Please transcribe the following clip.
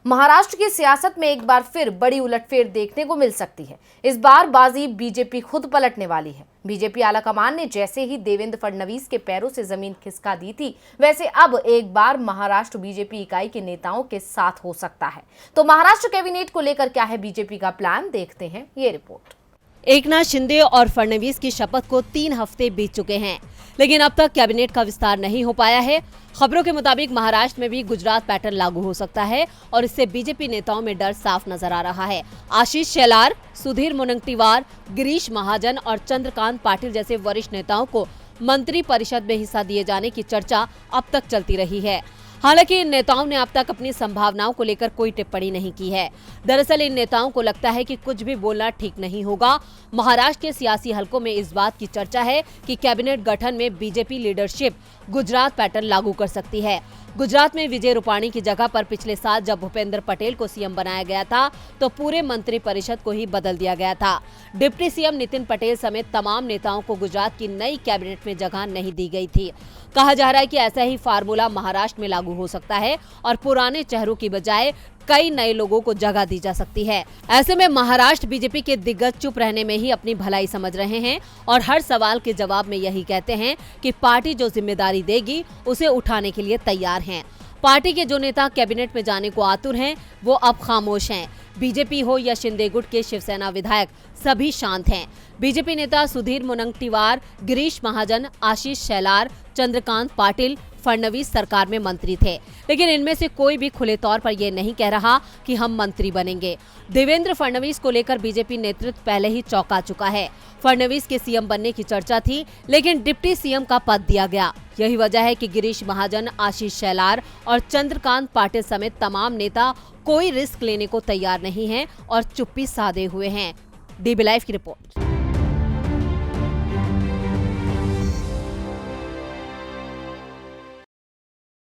महाराष्ट्र की सियासत में एक बार फिर बड़ी उलटफेर देखने को मिल सकती है। इस बार बाजी बीजेपी खुद पलटने वाली है। बीजेपी आलाकमान ने जैसे ही देवेंद्र फडणवीस के पैरों से जमीन खिसका दी थी, वैसे अब एक बार महाराष्ट्र बीजेपी इकाई के नेताओं के साथ हो सकता है। तो महाराष्ट्र कैबिनेट को लेकर क्या है बीजेपी का प्लान, देखते हैं ये रिपोर्ट। एकनाथ शिंदे और फडणवीस की शपथ को 3 हफ्ते बीत चुके हैं, लेकिन अब तक कैबिनेट का विस्तार नहीं हो पाया है। खबरों के मुताबिक महाराष्ट्र में भी गुजरात पैटर्न लागू हो सकता है और इससे बीजेपी नेताओं में डर साफ नजर आ रहा है। आशीष शेलार, सुधीर मुनगंटीवार, गिरीश महाजन और चंद्रकांत पाटिल जैसे वरिष्ठ नेताओं को मंत्री परिषद में हिस्सा दिए जाने की चर्चा अब तक चलती रही है। हालांकि इन नेताओं ने अब तक अपनी संभावनाओं को लेकर कोई टिप्पणी नहीं की है। दरअसल इन नेताओं को लगता है कि कुछ भी बोलना ठीक नहीं होगा। महाराष्ट्र के सियासी हलकों में इस बात की चर्चा है कि कैबिनेट गठन में बीजेपी लीडरशिप गुजरात पैटर्न लागू कर सकती है। गुजरात में विजय रूपाणी की जगह पर पिछले साल जब भूपेंद्र पटेल को सीएम बनाया गया था, तो पूरे मंत्री परिषद को ही बदल दिया गया था। डिप्टी सीएम नितिन पटेल समेत तमाम नेताओं को गुजरात की नई कैबिनेट में जगह नहीं दी गई थी। कहा जा रहा है कि ऐसा ही फार्मूला महाराष्ट्र में लागू हो सकता है और पुराने चेहरों की बजाय कई नए लोगों को जगह दी जा सकती है। ऐसे में महाराष्ट्र बीजेपी के दिग्गज चुप रहने में ही अपनी भलाई समझ रहे हैं और हर सवाल के जवाब में यही कहते हैं कि पार्टी जो जिम्मेदारी देगी उसे उठाने के लिए तैयार हैं। पार्टी के जो नेता कैबिनेट में जाने को आतुर हैं, वो अब खामोश हैं। बीजेपी हो या शिंदे गुट के शिवसेना विधायक, सभी शांत हैं। बीजेपी नेता सुधीर मुनगंटीवार, गिरीश महाजन, आशीष शेलार, चंद्रकांत पाटिल फडणवीस सरकार में मंत्री थे, लेकिन इनमें से कोई भी खुले तौर पर यह नहीं कह रहा कि हम मंत्री बनेंगे। देवेंद्र फडणवीस को लेकर बीजेपी नेतृत्व पहले ही चौंका चुका है। फडणवीस के सीएम बनने की चर्चा थी, लेकिन डिप्टी सीएम का पद दिया गया। यही वजह है कि गिरीश महाजन, आशीष शेलार और चंद्रकांत पाटिल समेत तमाम नेता कोई रिस्क लेने को तैयार नहीं हैं और चुप्पी साधे हुए हैं। डीबी लाइव की रिपोर्ट।